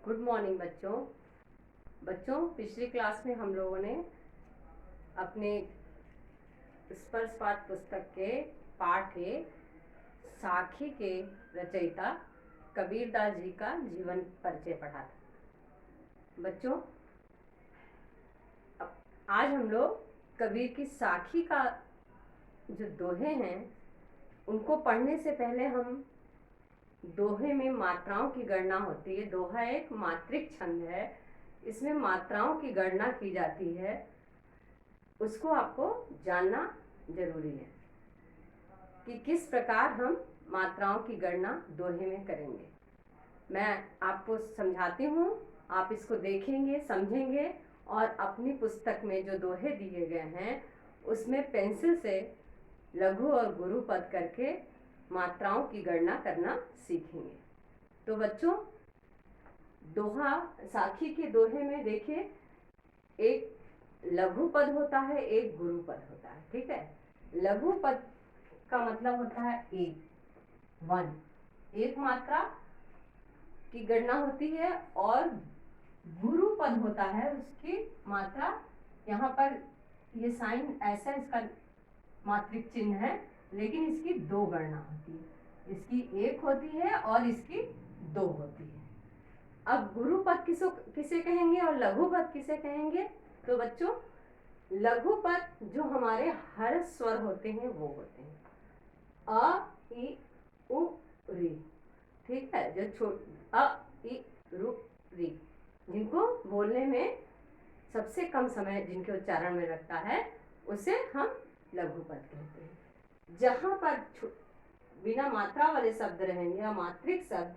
Good morning बच्चों पिछली class में हम लोगों ने अपने स्पर्श पाठ पुस्तक के पाठ है साखी के रचयिता कबीरदास जी का जीवन परिचय पढ़ा था। बच्चों, आज हम लोग कबीर की साखी का जो दोहे हैं उनको पढ़ने से पहले हम दोहे में मात्राओं की गणना होती है। दोहा एक मात्रिक छंद है, इसमें मात्राओं की गणना की जाती है, उसको आपको जानना जरूरी है कि किस प्रकार हम मात्राओं की गणना दोहे में करेंगे। मैं आपको समझाती हूँ, आप इसको देखेंगे, समझेंगे और अपनी पुस्तक में जो दोहे दिए गए हैं उसमें पेंसिल से लघु और गुरु पद करके मात्राओं की गणना करना सीखेंगे। तो बच्चों, दोहा साखी के दोहे में देखिए, एक लघु पद होता है, एक गुरु पद होता है। ठीक है, लघु पद का मतलब होता है एक, वन, एक मात्रा की गणना होती है, और गुरु पद होता है उसकी मात्रा, यहाँ पर ये साइन ऐसा इसका मात्रिक चिन्ह है, लेकिन इसकी दो गणना होती है, इसकी एक होती है और इसकी दो होती है। अब गुरु पद किसे कहेंगे और लघु पद किसे कहेंगे? तो बच्चों, लघु पद जो हमारे हर स्वर होते हैं वो होते हैं अ, इ, उ, री। ठीक है, जो अ, इ, रु, री, जिनको बोलने में सबसे कम समय जिनके उच्चारण में लगता है उसे हम लघु पद कहते हैं। जहां पर बिना मात्रा वाले शब्द रहेंगे या मात्रिक शब्द,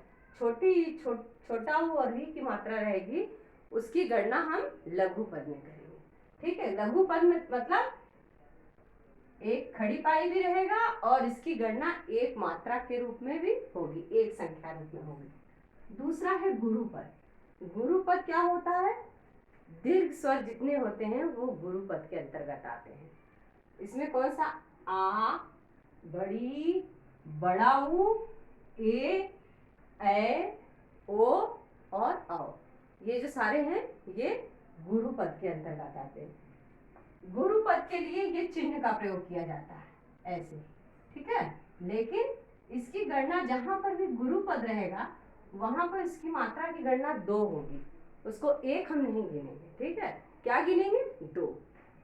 छोटा उ और री की मात्रा रहेगी, उसकी गणना हम लघु पद में करेंगे। ठीक है, लघु पद में मतलब एक खड़ी पाई भी रहेगा और इसकी गणना एक मात्रा के रूप में भी होगी, एक संख्या रूप में होगी। दूसरा है गुरु पद। गुरु पद क्या होता है? दीर्घ स्वर जितने होते हैं वो गुरु पद के अंतर्गत आते हैं। इसमें कौन सा? आ, बड़ी, बड़ा ऊ, ए, ओ और औ, ये जो सारे हैं ये गुरु पद के अंतर्गत आते हैं। गुरु पद के लिए ये चिन्ह का प्रयोग किया जाता है ऐसे। ठीक है, लेकिन इसकी गणना जहां पर भी गुरु पद रहेगा वहां पर इसकी मात्रा की गणना दो होगी, उसको एक हम नहीं गिनेंगे। ठीक है, क्या गिनेंगे? दो।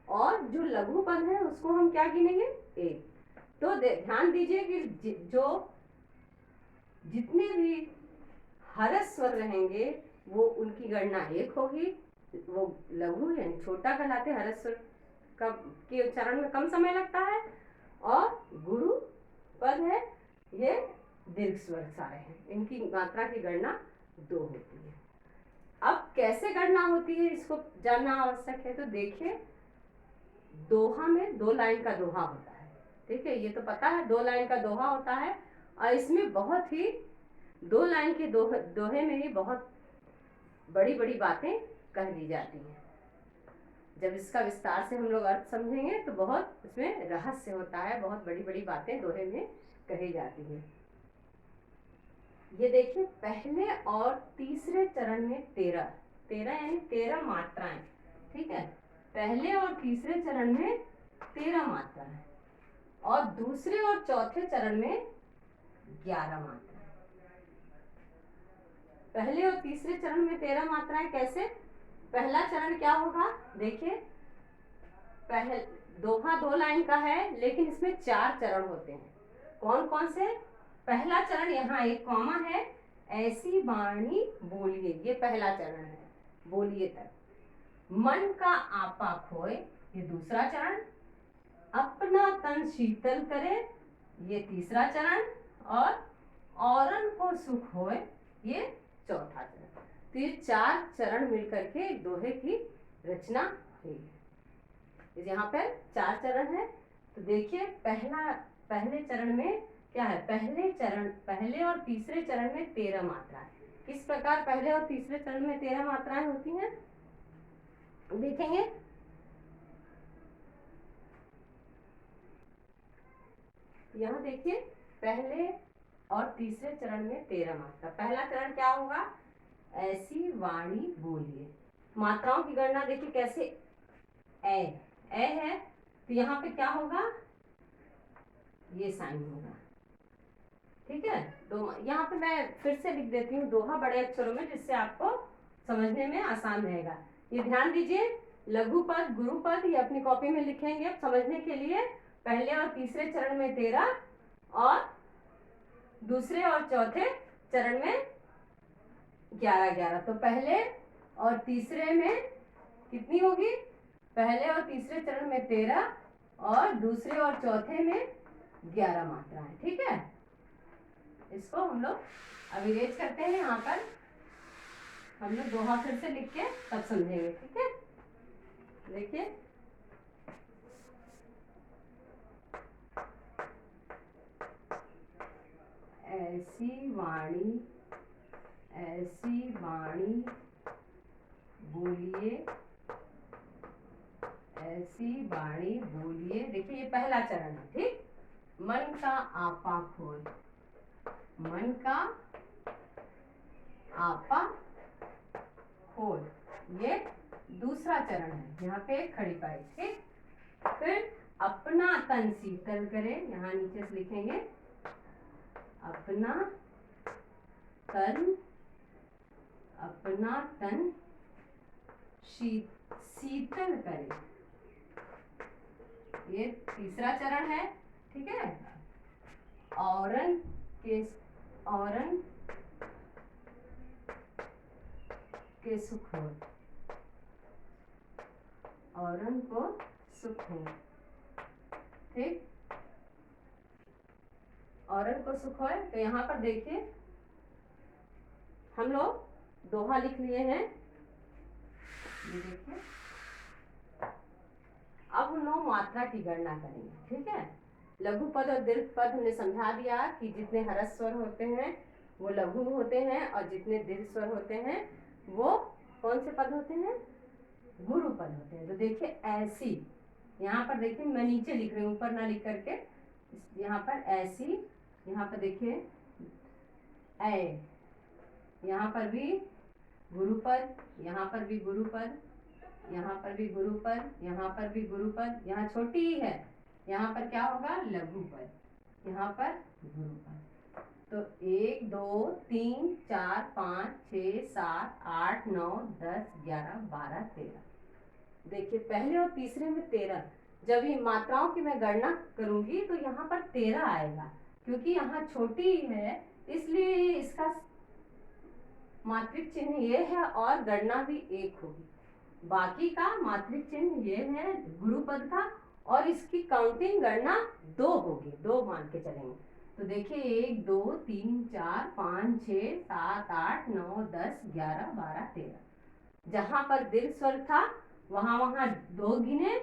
और जो लघु पद है उसको हम क्या गिनेंगे? एक। तो ध्यान दीजिए कि जो जितने भी हरस स्वर रहेंगे वो उनकी गणना एक होगी, वो लघु यानी छोटा कहलाते, हरस स्वर का के उच्चारण में कम समय लगता है, और गुरु पद है ये दीर्घ स्वर सारे हैं, इनकी मात्रा की गणना दो होती है। अब कैसे गणना होती है इसको जानना आवश्यक है। तो देखिए, दोहा में दो लाइन का दोहा होता है। ठीक है, ये तो पता है, दो लाइन का दोहा होता है, और इसमें बहुत ही दो लाइन के दोहे में ही बहुत बड़ी बड़ी बातें कह दी जाती हैं। जब इसका विस्तार से हम लोग अर्थ समझेंगे तो बहुत इसमें रहस्य होता है, बहुत बड़ी बड़ी बातें दोहे में कही जाती हैं। ये देखिए, पहले और तीसरे चरण में 13 यानी 13 मात्राएं। ठीक है, पहले और तीसरे चरण में 13 मात्राएं, और दूसरे और चौथे चरण में 11 मात्राएं। पहले और तीसरे चरण में 13 मात्राएं कैसे? पहला चरण क्या होगा? देखिए, पहले दोहा दो लाइन का है, लेकिन इसमें 4 चरण होते हैं। कौन कौन से? पहला चरण, यहाँ एक कॉमा है, ऐसी वाणी बोलिए, ये पहला चरण है, बोलिए तक। मन का आपा खोए, ये दूसरा चरण। अपना तन शीतल करे, ये तीसरा चरण। और औरन को सुख होए, ये चौथा चरण। तो ये 4 चरण मिलकर के दोहे की रचना हुई है। यहाँ पर 4 चरण है। तो देखिए, पहले चरण में क्या है? पहले और तीसरे चरण में 13 मात्राएं। किस प्रकार पहले और तीसरे चरण में 13 मात्राएं होती हैं देखेंगे। यहाँ देखिए, पहले और तीसरे चरण में 13 मात्रा। पहला चरण क्या होगा? ऐसी वाणी बोलिए। मात्राओं की गणना देखिए कैसे, ए है तो यहाँ पे क्या होगा, ये साइन होगा, ठीक है। दो यहाँ पे मैं फिर से लिख देती हूँ दोहा बड़े अक्षरों में, जिससे आपको समझने में आसान रहेगा। ये ध्यान दीजिए, लघु पद गुरु पद ये अपनी कॉपी में लिखेंगे अब समझने के लिए। पहले और तीसरे चरण में 13 और दूसरे और चौथे चरण में 11-11। तो पहले और तीसरे में कितनी होगी, पहले और तीसरे चरण में 13 और दूसरे और चौथे में 11 मात्राएं, ठीक है। इसको हम लोग अब इरेज करते हैं। यहाँ पर हम लोग दोहा फिर से लिख के तब समझेंगे, ठीक है। देखिए, ऐसी वाणी बोलिए, ऐसी वाणी बोलिए। देखिए ये पहला चरण है, ठीक। मन का आपा खोल, मन का आपा खोल, ये दूसरा चरण है। यहाँ पे खड़ी पाई, ठीक। फिर अपना तन शीतल करे, यहाँ नीचे से लिखेंगे अपना तन शीतल करे, ये तीसरा चरण है, ठीक है। औरन के सुख हो, औरन को सुख हो, ठीक। औरन को सुख हो, तो यहाँ पर देखिए हम लोग दोहा लिख लिए हैं, ये देखिए। अब हम लोग मात्रा की गणना करेंगे, ठीक है। लघु पद और दीर्घ पद हमने समझा दिया कि जितने ह्रस्व स्वर होते हैं वो लघु होते हैं और जितने दीर्घ स्वर होते हैं वो कौन से पद होते हैं, गुरु पद होते हैं। तो देखिए ऐसी, यहाँ पर देखिए मैं नीचे लिख रही हूँ, ऊपर ना लिख करके, यहाँ पर ऐसी, यहाँ पर देखिए ऐ, यहाँ पर भी गुरुपद, यहाँ पर भी गुरुपद, यहाँ पर भी गुरुपद, यहाँ पर भी गुरुपद, यहाँ छोटी ही है, यहाँ पर क्या होगा लघु पद, यहाँ पर गुरुपद। तो 1 2 3 4 5 6 7 8 9 10 11 12 13। देखिए पहले और तीसरे में 13, जब ये मात्राओं की मैं गणना करूंगी तो यहाँ पर 13 आएगा, क्योंकि यहाँ छोटी है इसलिए इसका मात्रिक चिन्ह ये है और गणना भी 1 होगी। बाकी का मात्रिक चिन्ह ये है गुरुपद का, और इसकी काउंटिंग गणना 2 होगी, 2 मान के चलेंगे। तो देखिए 1 2 3 4 5 6 7 8 9 10 11 12 13। जहां पर दीर्घ स्वर था वहां 2 गिने,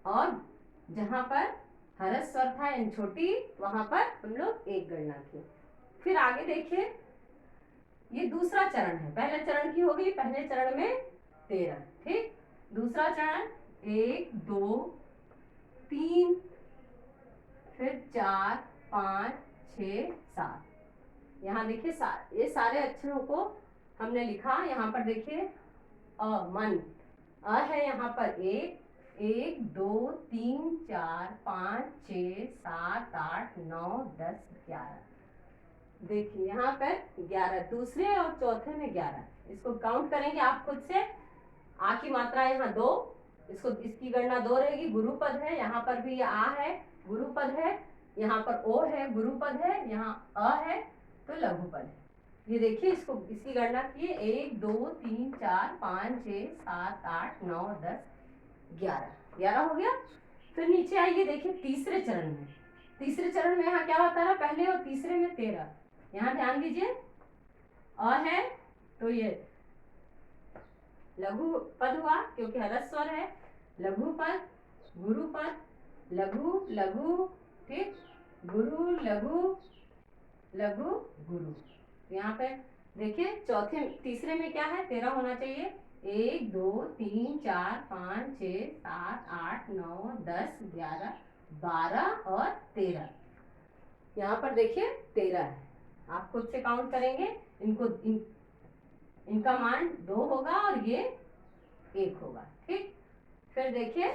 और जहां पर ह्रस्व स्वर था यानी छोटी, वहां पर हम लोग 1 गणना की। फिर आगे देखिए, ये दूसरा चरण है, पहले चरण की हो गई, पहले चरण में 13, ठीक। दूसरा चरण 1 2 3 फिर 4 5 6 7। यहाँ देखिए ये सारे अक्षरों को हमने लिखा। यहाँ पर देखिए मन, है यहाँ पर 1 2 3 4 5 6 7 8 9 10 11। देखिए यहाँ पर 11, दूसरे और चौथे में 11, इसको काउंट करेंगे आप खुद से। आ की मात्रा यहाँ 2, इसको इसकी गणना 2 रहेगी। गुरुपद है, यहाँ पर भी आ है गुरुपद है, यहाँ पर ओ है गुरुपद है, यहाँ अ है तो लघुपद है। ये देखिए इसको, इसकी गणना किए 1 2 3 4 5 6 7 8 9 10 11 हो गया। फिर नीचे आइए, देखिए तीसरे चरण में, तीसरे चरण में यहाँ क्या होता है, पहले और तीसरे में 13। यहाँ ध्यान दीजिए अ है तो ये लघु पद हुआ क्योंकि ह्रस्व स्वर है, लघु पद गुरु पद, लघु लघु, ठीक, गुरु लघु लघु गुरु। यहाँ पे देखिए तीसरे में क्या है, 13 होना चाहिए। 1 2 3 4 5 6 7 8 9 10 11 12 और 13। यहाँ पर देखिए 13 है, आप खुद से काउंट करेंगे। इनका मान 2 होगा और ये 1 होगा। ठीक, फिर देखिए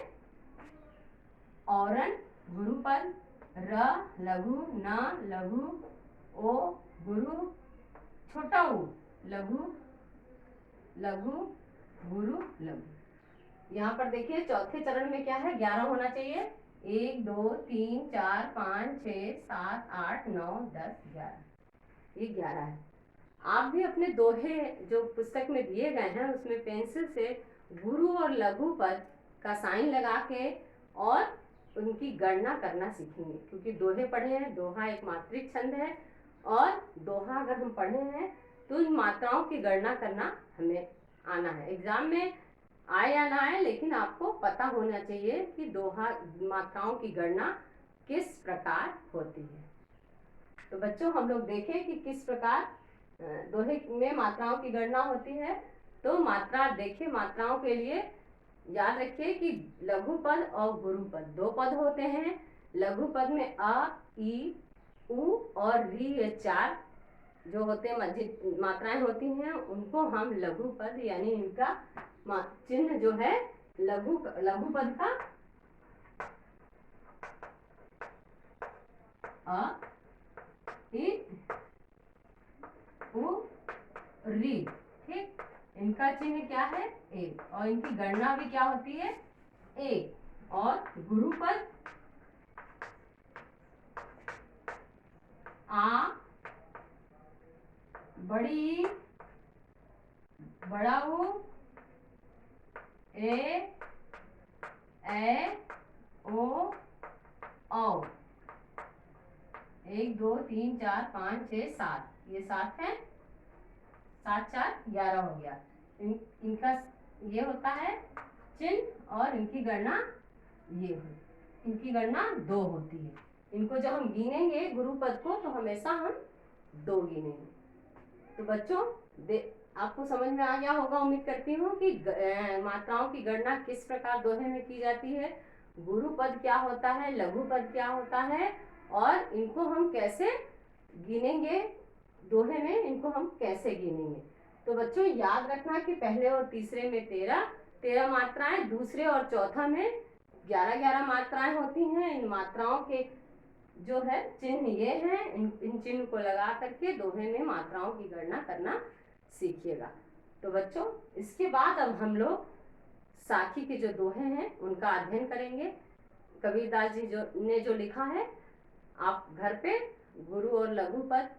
औरन गुरुपद, र लघु, न लघु, ओ गुरु, छोटा ऊ लघु, लघु गुरु लघु। यहाँ पर देखिए चौथे चरण में क्या है, 11 होना चाहिए। 1 2 3 4 5 6 7 8 9 10 11, ये 11 है। आप भी अपने दोहे जो पुस्तक में दिए गए हैं उसमें पेंसिल से गुरु और लघु पद का साइन लगा के और उनकी गणना करना सीखेंगे, क्योंकि दोहे पढ़े हैं। दोहा एक मात्रिक छंद है और दोहा अगर हम पढ़े हैं तो इन मात्राओं की गणना करना हमें आना है। एग्जाम में आए या ना आए, लेकिन आपको पता होना चाहिए कि दोहा मात्राओं की गणना किस प्रकार होती है। तो बच्चों हम लोग देखें कि किस प्रकार दोहे में मात्राओं की गणना होती है। तो मात्रा देखिए, मात्राओं के लिए याद रखिए कि लघु पद और गुरु पद 2 पद होते हैं। लघु पद में अ, ई, उ और री, ये 4 जो होते हैं मध्य मात्राएं होती हैं, उनको हम लघु पद यानी इनका चिन्ह जो है लघु पद का अ, ई, उ, री। ठीक, इनका चिन्ह क्या है, ए, और इनकी गणना भी क्या होती है, ए। और गुरुपद आ, बड़ी, बड़ा ऊ, ए, ओ, औ। 1 2 3 4 5 6 7, ये 7 है। 7 4 11 हो गया। इनका ये होता है चिन्ह और इनकी गणना ये है। इनकी गणना 2 होती है। इनको जब हम गिनेंगे गुरु पद को तो हमेशा हम 2 गिनेंगे। तो बच्चों आपको समझ में आ गया होगा, उम्मीद करती हूँ कि मात्राओं की गणना किस प्रकार दोहे में की जाती है, गुरु पद क्या होता है, लघु पद क्या होता है और इनको हम कैसे गिनेंगे, दोहे में इनको हम कैसे गिनेंगे। तो बच्चों याद रखना कि पहले और तीसरे में 13 मात्राएं, दूसरे और चौथा में 11 मात्राएं होती हैं। इन मात्राओं के जो है चिन्ह ये हैं, इन चिन्ह को लगा करके दोहे में मात्राओं की गणना करना सीखिएगा। तो बच्चों इसके बाद अब हम लोग साखी के जो दोहे हैं उनका अध्ययन करेंगे। कबीरदास जी ने जो लिखा है, आप घर पे गुरु और लघु पद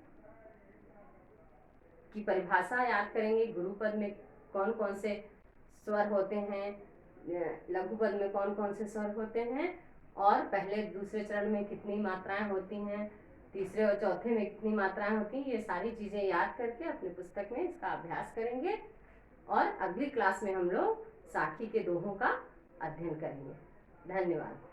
की परिभाषा याद करेंगे। गुरु पद में कौन कौन से स्वर होते हैं, लघु पद में कौन कौन से स्वर होते हैं और पहले दूसरे चरण में कितनी मात्राएं होती हैं, तीसरे और चौथे में कितनी मात्राएं होती हैं, ये सारी चीज़ें याद करके अपनी पुस्तक में इसका अभ्यास करेंगे और अगली क्लास में हम लोग साखी के दोहों का अध्ययन करेंगे। धन्यवाद।